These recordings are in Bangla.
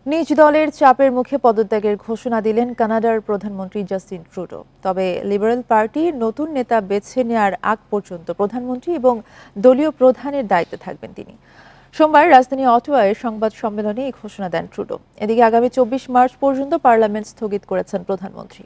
নিজ দলের চাপের মুখে পদত্যাগের ঘোষণা দিলেন কানাডার প্রধানমন্ত্রী জাস্টিন ট্রুডো। তবে লিবারেল পার্টির নতুন নেতা বেছে নেওয়ার আগ পর্যন্ত প্রধানমন্ত্রী এবং দলীয় প্রধানের দায়িত্বে থাকবেন তিনি। সোমবার রাজধানী অটোয়ায় সংবাদ সম্মেলনে এই ঘোষণা দেন ট্রুডো। এদিকে আগামী 24 মার্চ পর্যন্ত পার্লামেন্ট স্থগিত করেছেন প্রধানমন্ত্রী।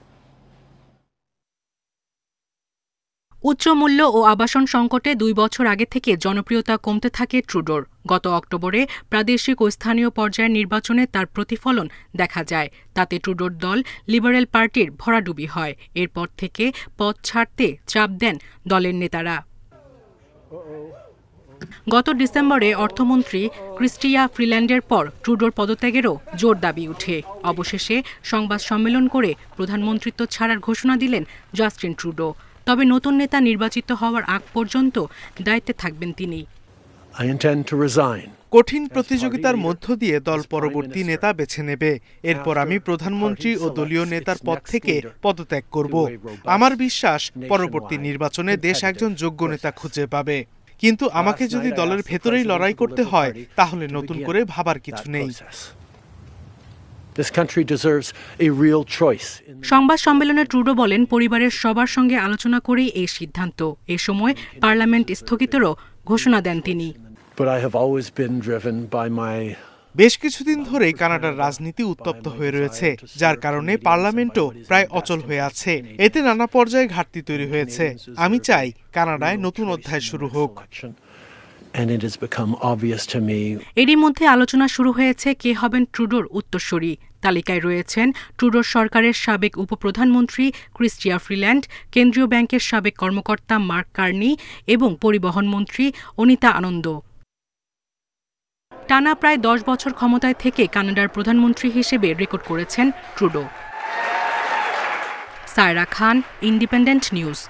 উচ্চ মূল্য ও আবাসন সংকটে 2 বছর আগে থেকে জনপ্রিয়তা কমতে থাকে ট্রুডোর। গত অক্টোবরে প্রাদেশিক ও স্থানীয় পর্যায়ের নির্বাচনে তার প্রতিফলন দেখা যায়। তাতে ট্রুডোর দল লিবারেল পার্টির ভরাডুবি হয়। এরপর থেকে পদ ছাড়তে চাপ দেন দলের নেতারা। গত ডিসেম্বরে অর্থমন্ত্রী ক্রিস্টিয়া ফ্রিল্যান্ডের পর ট্রুডোর পদত্যাগেরও জোর দাবি উঠে। অবশেষে সংবাদ সম্মেলন করে প্রধানমন্ত্রিত্ব ছাড়ার ঘোষণা দিলেন জাস্টিন ট্রুডো। তবে নতুন নেতা নির্বাচিত হওয়ার আগ পর্যন্ত দায়িত্বে থাকবেন তিনি। কঠিন প্রতিযোগিতার মধ্য দিয়ে দল পরবর্তী নেতা বেছে নেবে। এরপর আমি প্রধানমন্ত্রী ও দলীয় নেতার পদ থেকে পদত্যাগ করব। আমার বিশ্বাস পরবর্তী নির্বাচনে দেশ একজন যোগ্য নেতা খুঁজে পাবে। কিন্তু আমাকে যদি দলের ভেতরেই লড়াই করতে হয় তাহলে নতুন করে ভাবার কিছু নেই। সংবাদ সম্মেলনে ট্রুডো বলেন, পরিবারের সবার সঙ্গে আলোচনা করেই এই সিদ্ধান্ত। এ সময় পার্লামেন্ট স্থগিতেরও ঘোষণা দেন তিনি। বেশ কিছুদিন ধরেই কানাডার রাজনীতি উত্তপ্ত হয়ে রয়েছে, যার কারণে পার্লামেন্টও প্রায় অচল হয়ে আছে। এতে নানা পর্যায়ে ঘাটতি তৈরি হয়েছে। আমি চাই কানাডায় নতুন অধ্যায় শুরু হোক। এরই মধ্যে আলোচনা শুরু হয়েছে কে হবেন ট্রুডোর উত্তরসূরি। তালিকায় রয়েছেন ট্রুডোর সরকারের সাবেক উপপ্রধানমন্ত্রী ক্রিস্টিয়া ফ্রিল্যান্ড, কেন্দ্রীয় ব্যাংকের সাবেক কর্মকর্তা মার্ক কার্নি এবং পরিবহন মন্ত্রী অনিতা আনন্দ। টানা প্রায় 10 বছর ক্ষমতায় থেকে কানাডার প্রধানমন্ত্রী হিসেবে রেকর্ড করেছেন ট্রুডো। সায়রা খান, ইন্ডিপেন্ডেন্ট নিউজ।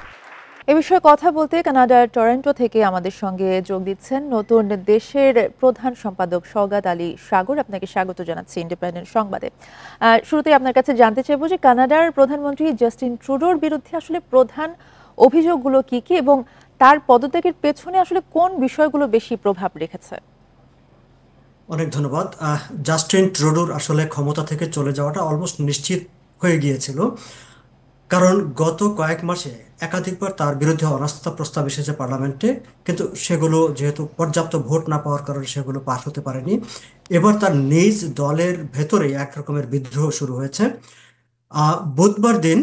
এ বিষয়ে কথা বলতে কানাডার টরন্টো থেকে আমাদের সঙ্গে যোগ দিচ্ছেন নতুন দেশের প্রধান সম্পাদক সওগাত আলী সাগর। আপনাকে স্বাগত জানাচ্ছি ইন্ডিপেন্ডেন্ট সংবাদে। শুরুতেই আপনার কাছে জানতে চাইব যে কানাডার প্রধানমন্ত্রী জাস্টিন ট্রুডোর বিরুদ্ধে আসলে প্রধান অভিযোগগুলো কি কি এবং তার পদত্যাগের পেছনে আসলে কোন বিষয়গুলো বেশি প্রভাব রেখেছে? অনেক ধন্যবাদ। জাস্টিন ট্রুডোর আসলে ক্ষমতা থেকে চলে যাওয়াটা অলমোস্ট নিশ্চিত হয়ে গিয়েছিল, কারণ গত কয়েক মাসে একাধিকবার তার বিরুদ্ধে অনাস্থা প্রস্তাব এসেছে পার্লামেন্টে, কিন্তু সেগুলো যেহেতু পর্যাপ্ত ভোট না পাওয়ার কারণে সেগুলো পাস হতে পারেনি। এবার তার নিজ দলের ভেতরে এক রকমের বিদ্রোহ শুরু হয়েছে। বুধবার দিন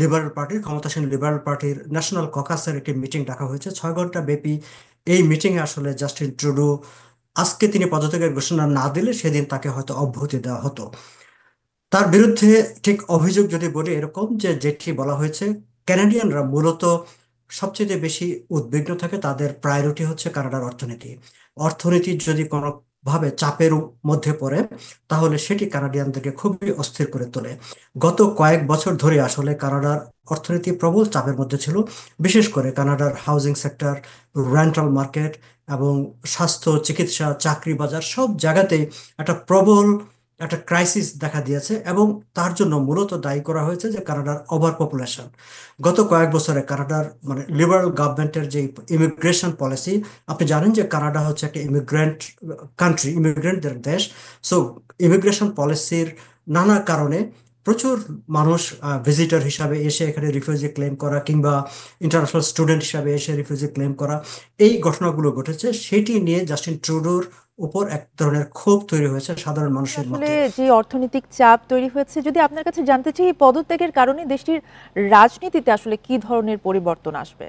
লিবারেল পার্টির ক্ষমতাসীন লিবারেল পার্টির ন্যাশনাল ককাসের একটি মিটিং ডাকা হয়েছে 6 ঘন্টা ব্যাপী। এই মিটিংয়ে আসলে জাস্টিন ট্রুডো আজকে তিনি পদত্যাগের ঘোষণা না দিলে সেদিন তাকে হয়তো অব্যাহতি দেওয়া হতো। তার বিরুদ্ধে ঠিক অভিযোগ যদি বলি এরকম যে যেটি বলা হয়েছে, ক্যানাডিয়ানরা মূলত সবচেয়ে বেশি উদ্বিগ্ন থাকে, তাদের প্রায়োরিটি হচ্ছে কানাডার অর্থনীতি। অর্থনীতি যদি কোনোভাবে চাপের মধ্যে পড়ে তাহলে সেটি কানাডিয়ানদেরকে খুবই অস্থির করে তোলে। গত কয়েক বছর ধরে আসলে কানাডার অর্থনীতি প্রবল চাপের মধ্যে ছিল, বিশেষ করে কানাডার হাউজিং সেক্টর, রেন্টাল মার্কেট এবং স্বাস্থ্য, চিকিৎসা, চাকরি বাজার সব জায়গাতেই প্রবল একটা ক্রাইসিস দেখা দিয়েছে এবং তার জন্য মূলত দায়ী করা হয়েছে যে কানাডার ওভার পপুলেশন। গত কয়েক বছরে কানাডার লিবারেল গভর্নমেন্টের যে ইমিগ্রেশন পলিসি, আপনি জানেন যে কানাডা হচ্ছে একটা ইমিগ্রেন্ট কান্ট্রি, ইমিগ্রেন্টদের দেশ। সো ইমিগ্রেশন পলিসির নানা কারণে প্রচুর মানুষ ভিজিটর হিসাবে এসে এখানে রিফিউজি ক্লেম করা কিংবা ইন্টারন্যাশনাল স্টুডেন্ট হিসাবে এসে রিফিউজি ক্লেম করা, এই ঘটনাগুলো ঘটেছে। সেটি নিয়ে জাস্টিন ট্রুডোর উপর এক ধরনের ক্ষোভ তৈরি হয়েছে সাধারণ মানুষের মধ্যে। যে অর্থনৈতিক চাপ তৈরি হয়েছে, যদি আপনার কাছে জানতে চাই এই পদত্যাগের কারণে দেশটির রাজনীতিতে আসলে কি ধরনের পরিবর্তন আসবে?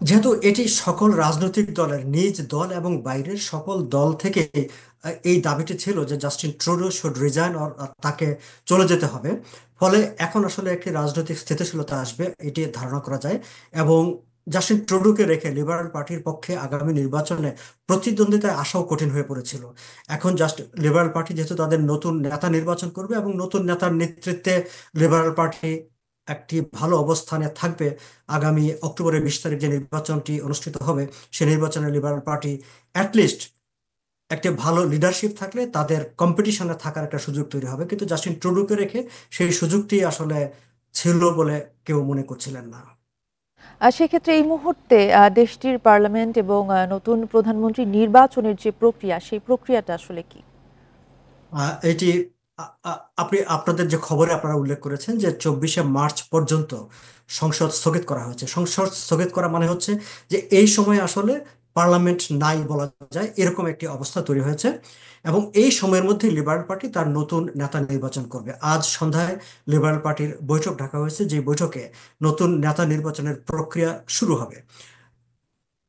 যেহেতু এটি সকল রাজনৈতিক দলের, নিজ দল এবং বাইরের সকল দল থেকে এই দাবিটি ছিল যে জাস্টিন ট্রুডো শুড রিজাইন, তাকে চলে যেতে হবে। ফলে এখন আসলে একটি রাজনৈতিক স্থিতিশীলতা আসবে এটি ধারণা করা যায়। এবং জাস্টিন ট্রুডোকে রেখে লিবারেল পার্টির পক্ষে আগামী নির্বাচনে প্রতিদ্বন্দ্বিতায় আসাও কঠিন হয়ে পড়েছিল। এখন লিবারেল পার্টি যেহেতু তাদের নতুন নেতা নির্বাচন করবে এবং নতুন নেতার নেতৃত্বে লিবারেল পার্টি একটি ভালো অবস্থানে থাকবে, আগামী অক্টোবরের 20 তারিখ যে নির্বাচনটি অনুষ্ঠিত হবে সেই নির্বাচনে লিবারেল পার্টি অ্যাটলিস্ট একটা ভালো লিডারশিপ থাকলে তাদের কম্পিটিশনে থাকার একটা সুযোগ তৈরি হবে। কিন্তু জাস্টিন ট্রুডোকে রেখে সেই সুযোগটি আসলে ছিল বলে কেউ মনে করছিলেন না। সেক্ষেত্রে এই মুহূর্তে দেশটির পার্লামেন্ট এবং নতুন প্রধানমন্ত্রী নির্বাচনের যে প্রক্রিয়া, সেই প্রক্রিয়াটা আসলে কি? এটি আপনি আপনাদের যে খবরে আপনারা উল্লেখ করেছেন যে 24শে মার্চ পর্যন্ত সংসদ স্থগিত করা হয়েছে। সংসদ স্থগিত করা মানে হচ্ছে যে এই সময় আসলে পার্লামেন্ট নাই বলা যায়, এরকম একটি অবস্থা তৈরি হয়েছে। এবং এই সময়ের মধ্যে লিবারেল পার্টি তার নতুন নেতা নির্বাচন করবে। আজ সন্ধ্যায় লিবারেল পার্টির বৈঠক ডাকা হয়েছে, যে বৈঠকে নতুন নেতা নির্বাচনের প্রক্রিয়া শুরু হবে।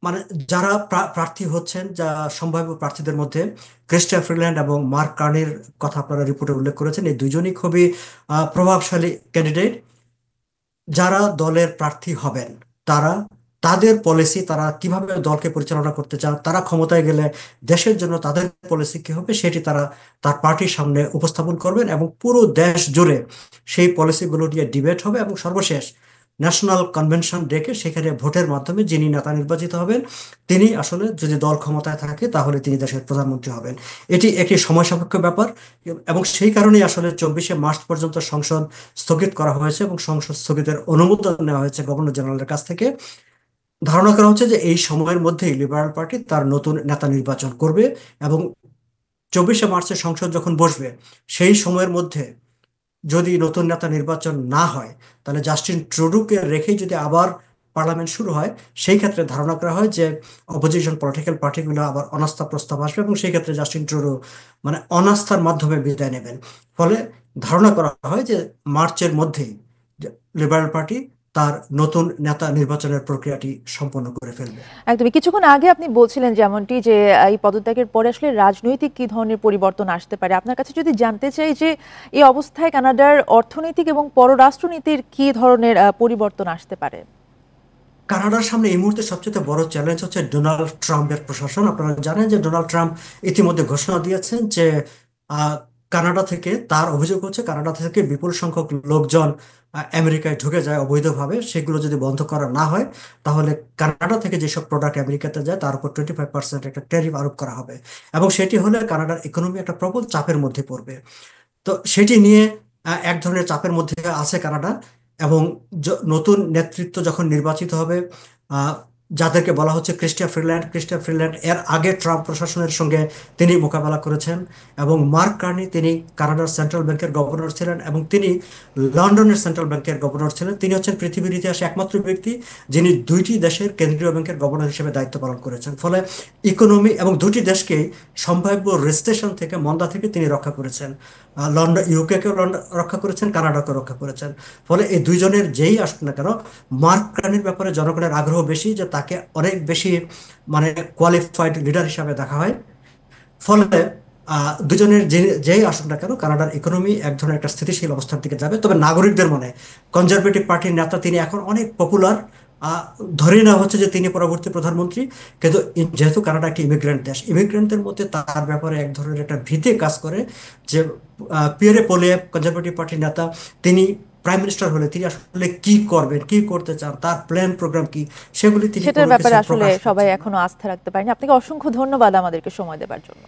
মানে যারা প্রার্থী হচ্ছেন, যা সম্ভাব্য প্রার্থীদের মধ্যে ক্রিস্টিয়া ফ্রিল্যান্ড এবং মার্ক কার্নির কথা আপনারা রিপোর্টে উল্লেখ করেছেন। এই দুজনই খুবই প্রভাবশালী ক্যান্ডিডেট। যারা দলের প্রার্থী হবেন তারা তাদের পলিসি, তারা কিভাবে দলকে পরিচালনা করতে চান, তারা ক্ষমতায় গেলে দেশের জন্য তাদের পলিসি কি হবে, সেটি তারা তার পার্টির সামনে উপস্থাপন করবেন এবং পুরো দেশ জুড়ে সেই পলিসিগুলো নিয়ে ডিবেট হবে। এবং সর্বশেষ ন্যাশনাল কনভেনশন ডেকে সেখানে ভোটের মাধ্যমে যিনি নেতা নির্বাচিত হবেন তিনি আসলে, যদি দল ক্ষমতায় থাকে তাহলে তিনি দেশের প্রধানমন্ত্রী হবেন। এটি একটি সময় সাপেক্ষ ব্যাপার এবং সেই কারণেই আসলে 24শে মার্চ পর্যন্ত সংসদ স্থগিত করা হয়েছে এবং সংসদ স্থগিতের অনুমোদন নেওয়া হয়েছে গভর্নর জেনারেলের কাছ থেকে। ধারণা করা হচ্ছে যে এই সময়ের মধ্যেই লিবারেল পার্টি তার নতুন নেতা নির্বাচন করবে এবং 24শে মার্চের সংসদ যখন বসবে সেই সময়ের মধ্যে যদি নতুন নেতা নির্বাচন না হয় তাহলে জাস্টিন ট্রুডোকে রেখেই যদি আবার পার্লামেন্ট শুরু হয়, সেই ক্ষেত্রে ধারণা করা হয় যে অপোজিশন পলিটিক্যাল পার্টিগুলো আবার অনাস্থা প্রস্তাব আসবে এবং সেই ক্ষেত্রে জাস্টিন ট্রুডো মানে অনাস্থার মাধ্যমে বিদায় নেবেন। ফলে ধারণা করা হয় যে মার্চের মধ্যেই লিবারেল পার্টি তার নতুন নেতা নির্বাচনের প্রক্রিয়াটি সম্পন্ন করে ফেলবে। একদমই। কিছুক্ষণ আগে আপনি বলছিলেন যেমনটি যে এই পদত্যাগের পরে আসলে রাজনৈতিক কি ধরনের পরিবর্তন আসতে পারে। আপনার কাছে যদি জানতে চাই যে এই অবস্থায় কানাডার অর্থনৈতিক এবং পররাষ্ট্রনীতির কি ধরনের পরিবর্তন আসতে পারে? কানাডার সামনে এই মুহূর্তে সবচেয়ে বড় চ্যালেঞ্জ হচ্ছে ডোনাল্ড ট্রাম্পের প্রশাসন। আপনারা জানেন যে ডোনাল্ড ট্রাম্প ইতিমধ্যে ঘোষণা দিয়েছেন যে আহ, কানাডা থেকে, তার অভিযোগ হচ্ছে কানাডা থেকে বিপুল সংখ্যক লোকজন আমেরিকায় ঢুকে যায় অবৈধভাবে। সেগুলো যদি বন্ধ করা না হয় তাহলে কানাডা থেকে যেসব প্রোডাক্ট আমেরিকাতে যায় তার উপর 25% একটা ট্যারিফ আরোপ করা হবে এবং সেটি হলে কানাডার ইকোনমি একটা প্রবল চাপের মধ্যে পড়বে। তো সেটি নিয়ে এক ধরনের চাপের মধ্যে আছে কানাডা। এবং নতুন নেতৃত্ব যখন নির্বাচিত হবে, আহ, যাদেরকে বলা হচ্ছে ক্রিস্টিয়া ফ্রিল্যান্ড এর আগে ট্রাম্প প্রশাসনের সঙ্গে তিনি মোকাবেলা করেছেন। এবং মার্ক কার্নি, তিনি কানাডার সেন্ট্রাল ব্যাংকের গভর্নর ছিলেন এবং তিনি লন্ডনের সেন্ট্রাল ব্যাংকের গভর্নর ছিলেন। তিনি হচ্ছেন পৃথিবীর ইতিহাসে একমাত্র ব্যক্তি যিনি দুইটি দেশের কেন্দ্রীয় ব্যাংকের গভর্নর হিসেবে দায়িত্ব পালন করেছেন। ফলে ইকোনমি এবং দুটি দেশকে সম্ভাব্য রেসেশন থেকে, মন্দা থেকে তিনি রক্ষা করেছেন। লন্ডন, ইউকেকেও রক্ষা করেছেন, কানাডাকেও রক্ষা করেছেন। ফলে এই দুইজনের যেই আসুক না কেন, মার্ক কার্নির ব্যাপারে জনগণের আগ্রহ বেশি, যে তাকে অনেক বেশি মানে কোয়ালিফাইড লিডার হিসাবে দেখা হয়। ফলে দুজনের যেই আসুক না কেন কানাডার ইকোনমি এক ধরনের একটা স্থিতিশীল অবস্থার দিকে যাবে। তবে নাগরিকদের মনে কনজারভেটিভ পার্টির নেতা, তিনি এখন অনেক পপুলার, ধরে নেওয়া হচ্ছে যে তিনি পরবর্তী প্রধানমন্ত্রী। কিন্তু যেহেতু কানাডা একটি ইমিগ্রেন্ট দেশ, ইমিগ্রেন্টদের মধ্যে তার ব্যাপারে এক ধরনের একটা ভীতি কাজ করে যে পিয়েরে পোলিয়েভ, কনজারভেটিভ পার্টির নেতা, তিনি প্রাইম মিনিস্টার হলে তিনি আসলে কি করবেন, কি করতে চান, তার প্ল্যান প্রোগ্রাম কি, সেগুলি তিনি সেটার কোনো ব্যাপারে কিছু আসলে প্রকাশ সবাই করছেন না। এখনো আস্থা রাখতে পারেনি। আপনাকে অসংখ্য ধন্যবাদ আমাদেরকে সময় দেওয়ার জন্য।